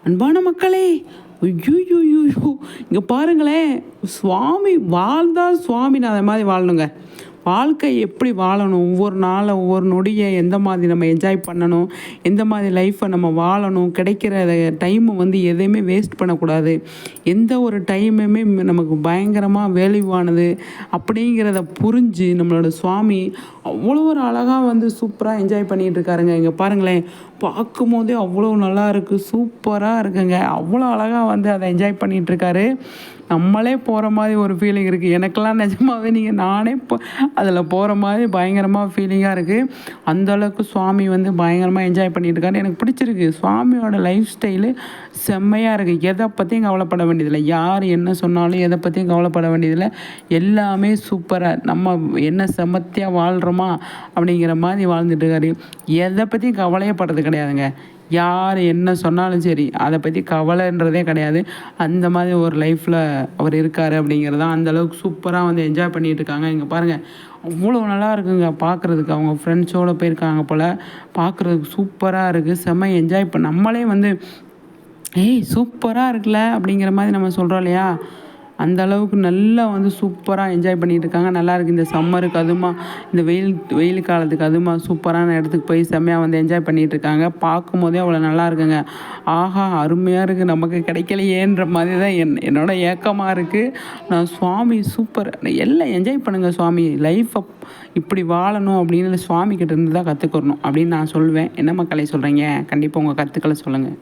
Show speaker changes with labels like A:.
A: அன்பான மக்களே, ஐய்யய்யய்யோ! இங்க பாருங்களேன், சுவாமி வாழ்ந்தா சுவாமிநாதன் மாதிரி வாழணுங்க. வாழ்க்கை எப்படி வாழணும், ஒவ்வொரு நாளை ஒவ்வொரு நொடியை எந்த மாதிரி நம்ம என்ஜாய் பண்ணணும், எந்த மாதிரி லைஃப்பை நம்ம வாழணும், கிடைக்கிற டைமை வந்து எதையுமே வேஸ்ட் பண்ணக்கூடாது. எந்த ஒரு டைமுமே நமக்கு பயங்கரமாக வேல்யூவானது அப்படிங்கிறத புரிஞ்சு நம்மளோட சுவாமி அவ்வளோ ஒரு அழகாக வந்து சூப்பராக என்ஜாய் பண்ணிகிட்டு இருக்காருங்க. இங்கே பாருங்களேன், பார்க்கும்போதே அவ்வளோ நல்லா இருக்குது, சூப்பராக இருக்குங்க. அவ்வளோ அழகாக வந்து அதை என்ஜாய் பண்ணிகிட்ருக்காரு. நம்மளே போகிற மாதிரி ஒரு ஃபீலிங் இருக்குது. எனக்கெல்லாம் நிஜமாவே நானே அதில் போகிற மாதிரி பயங்கரமாக ஃபீலிங்காக இருக்குது. அந்தளவுக்கு சுவாமி வந்து பயங்கரமாக என்ஜாய் பண்ணிகிட்டு இருக்காரு. எனக்கு பிடிச்சிருக்கு. சுவாமியோட லைஃப் ஸ்டைலு செம்மையாக இருக்குது. எதை பற்றியும் கவலைப்பட வேண்டியதில்லை. யார் என்ன சொன்னாலும் எதை பற்றியும் கவலைப்பட வேண்டியதில்லை. எல்லாமே சூப்பராக நம்ம என்ன செமத்தியாக வாழ்கிறோமா அப்படிங்கிற மாதிரி வாழ்ந்துட்டு இருக்காரு. எதை பற்றியும் கவலையே படுறது கிடையாதுங்க. யார் என்ன சொன்னாலும் சரி, அதை பற்றி கவலைன்றதே கிடையாது. அந்த மாதிரி ஒரு லைஃப்பில் அவர் இருக்கார் அப்படிங்கிறது தான். அந்தளவுக்கு சூப்பராக வந்து என்ஜாய் பண்ணிகிட்டு இருக்காங்க. இங்கே பாருங்கள், அவ்வளோ நல்லா இருக்குங்க பார்க்குறதுக்கு. அவங்க ஃப்ரெண்ட்ஸோடு போயிருக்காங்க போல். பார்க்குறதுக்கு சூப்பராக இருக்குது. செம்ம என்ஜாய் நம்மளே வந்து ஏய் சூப்பராக இருக்குல்ல அப்படிங்கிற மாதிரி நம்ம சொல்கிறோம் இல்லையா, அந்த அளவுக்கு நல்லா வந்து சூப்பராக என்ஜாய் பண்ணிகிட்டு இருக்காங்க. நல்லாயிருக்கு. இந்த சம்மருக்கு அதுமா, இந்த வெயில் காலத்துக்கு அதுமா சூப்பரான இடத்துக்கு போய் செம்மையாக வந்து என்ஜாய் பண்ணிகிட்டு இருக்காங்க. பார்க்கும்போதே அவ்வளோ நல்லா இருக்குங்க. ஆஹா, அருமையாக இருக்குது, நமக்கு கிடைக்கலையேன்ற மாதிரி தான் என்னோட ஏக்கமாக இருக்குது. நான் சுவாமி சூப்பர், எல்லாம் என்ஜாய் பண்ணுங்கள் சுவாமி. லைஃப்பை இப்படி வாழணும் அப்படின்னு சுவாமி கிட்ட இருந்து தான் கற்றுக்கிறணும் அப்படின்னு நான் சொல்லுவேன். என்ன மக்களை சொல்கிறீங்க? கண்டிப்பாக உங்கள் கருத்துக்களை சொல்லுங்கள்.